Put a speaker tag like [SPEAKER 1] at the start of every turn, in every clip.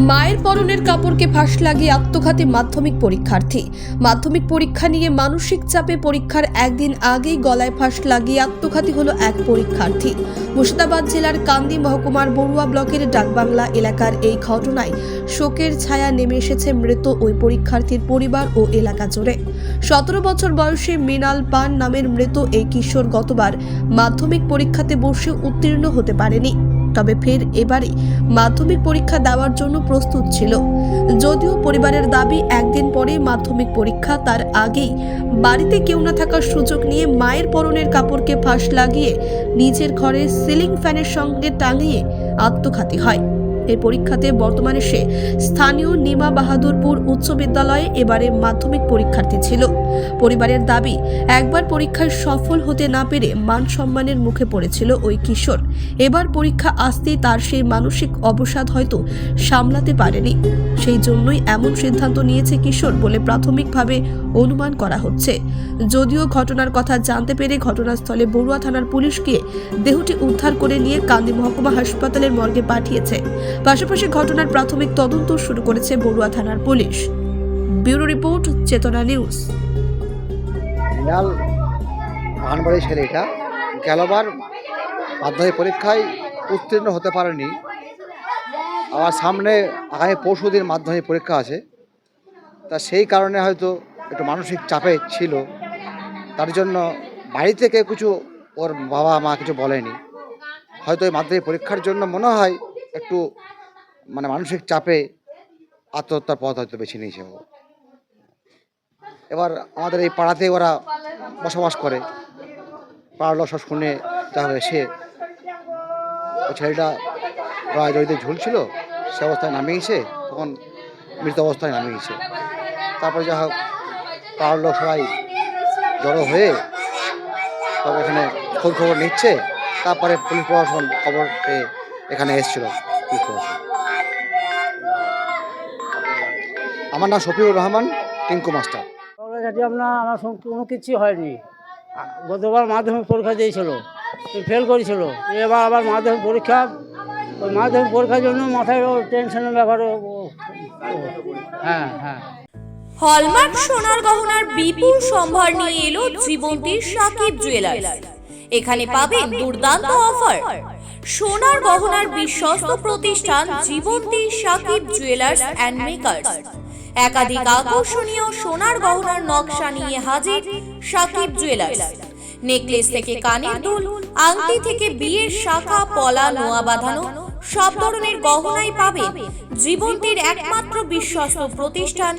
[SPEAKER 1] মায়ের পরনের কাপড়কে ফাঁস লাগিয়ে আত্মঘাতী মাধ্যমিক পরীক্ষার্থী। মাধ্যমিক পরীক্ষা নিয়ে মানসিক চাপে পরীক্ষার একদিন আগেই গলায় ফাঁস লাগিয়ে আত্মঘাতী হলো এক পরীক্ষার্থী। মুর্শিদাবাদ জেলার কান্দি মহকুমার বড়ুয়া ব্লকের ডাকবাংলা এলাকার এই ঘটনায় শোকের ছায়া নেমে এসেছে মৃত ওই পরীক্ষার্থীর পরিবার ও এলাকা জুড়ে। 17 বছর বয়সী মৃণাল পান নামের মৃত এই কিশোর গতবার মাধ্যমিক পরীক্ষাতে বসে উত্তীর্ণ হতে পারেনি, তবে ফের এবারে মাধ্যমিক পরীক্ষা দেওয়ার জন্য প্রস্তুত ছিল। যদিও পরিবারের দাবি একদিন পরে মাধ্যমিক পরীক্ষা, তার আগেই বাড়িতে কেউ না থাকার সুযোগ নিয়ে মায়ের পরনের কাপড়কে ফাঁস লাগিয়ে নিজের ঘরে সিলিং ফ্যানের সঙ্গে টাঙিয়ে আত্মঘাতী হয়। এই পরীক্ষাতে বর্তমানে সে স্থানীয় নিমা বাহাদুরপুর উচ্চ বিদ্যালয়ে এবারে মাধ্যমিক পরীক্ষার্থী ছিল। পরিবারের দাবি, একবার পরীক্ষায় সফল হতে না পেরে মান সম্মানের মুখে পড়েছিল ওই কিশোর। এবার পরীক্ষা আসতেই তার সেই মানসিক অবসাদ হয়তো সামলাতে পারেনি, সেই জন্যই এমন সিদ্ধান্ত নিয়েছে কিশোর বলে প্রাথমিকভাবে অনুমান করা হচ্ছে। যদিও ঘটনার কথা জানতে পেরে ঘটনাস্থলে বড়ুয়া থানার পুলিশ গিয়ে দেহটি উদ্ধার করে নিয়ে কান্দি মহকুমা হাসপাতালের মর্গে পাঠিয়েছে। পাশাপাশি ঘটনার প্রাথমিক তদন্ত শুরু করেছে বড়ুয়া থানার পুলিশ। ব্যুরো রিপোর্ট, চেতনা নিউজ।
[SPEAKER 2] মৃণাল ভানবাড়ির ছেলে, এটা গেলবার মাধ্যমিক পরীক্ষায় উত্তীর্ণ হতে পারেনি। আবার সামনে আগামী পরশুদিন মাধ্যমিক পরীক্ষা আছে, তা সেই কারণে হয়তো একটু মানসিক চাপে ছিল। তার জন্য বাড়ি থেকে কিছু ওর বাবা মা কিছু বলেনি। হয়তো এই মাধ্যমিক পরীক্ষার জন্য মনে হয় একটু মানসিক চাপে আত্মহত্যার পথ হয়তো বেছে নিয়েছে ও। এবার আমাদের এই পাড়াতে ওরা বসবাস করে, পাড়ার লোক সব শুনে যা এসে ওই ছেলেটা প্রায় দড়িতে ঝুলছিল, সে অবস্থায় নামিয়েছে, তখন মৃত অবস্থায় নামিয়েছে। তারপরে যা হোক পাড়ার লোক সবাই জড়ো হয়ে তবে এখানে খোঁজ খবর নিচ্ছে। তারপরে পুলিশ প্রশাসন খবর পেয়ে এখানে এসেছিল পুলিশ প্রশাসন। আমার নাম শফিউর রহমান, টিঙ্কু মাস্টার।
[SPEAKER 3] আমার কোনো কিছু হয়নি। গতবার মাধ্যমিক পরীক্ষা দিয়েছিল, ফেল করেছিল। এবার আবার মাধ্যমিক পরীক্ষা, ওই মাধ্যমিক পরীক্ষার জন্য মাথায় টেনশনের ব্যাপারে। হ্যাঁ হ্যাঁ
[SPEAKER 4] হলমার্ক সোনার গহনার বিপুল সম্ভার নিয়ে এলো জীবন্তীর সাকিব জুয়েলার্স। এখানে পাবেন দুর্দান্ত অফার। সোনার গহনার বিশ্বস্ত প্রতিষ্ঠান Jibanti Sakib jewellers and makers. একাধিক আকর্ষণীয় সোনার গহনার নকশা নিয়ে হাজির সাকিব জুয়েলার্স। নেকলেস থেকে কানের দুল, আংটি থেকে বিয়ের শাখা, পলা, নোয়া বাঁধানো সব ধরনের গহনাই পাবেন জীবন্তীর একমাত্র বিশ্বস্ত প্রতিষ্ঠান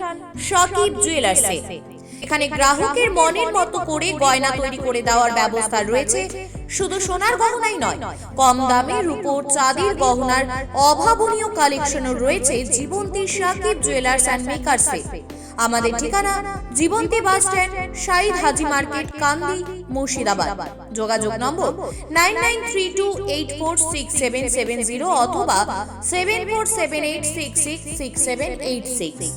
[SPEAKER 4] সাকিব জুয়েলার্সে। এখানে গ্রাহকের মনের মতো করে গয়না তৈরি করে দেওয়ার ব্যবস্থা রয়েছে। শুধু সোনার গহনাই নয়, কম দামে রূপোর চাঁদির গহনার অভাবনীয় কালেকশনও রয়েছে জীবন্তী সাকিব জুয়েলার্স অ্যান্ড মেকার্সে। আমাদের ঠিকানা জীবন্তী বাস স্ট্যান্ড, শাহিদ হাজি মার্কেট, কান্দি, মুর্শিদাবাদ। যোগাযোগ নম্বর 9932846770 অথবা 7478666786।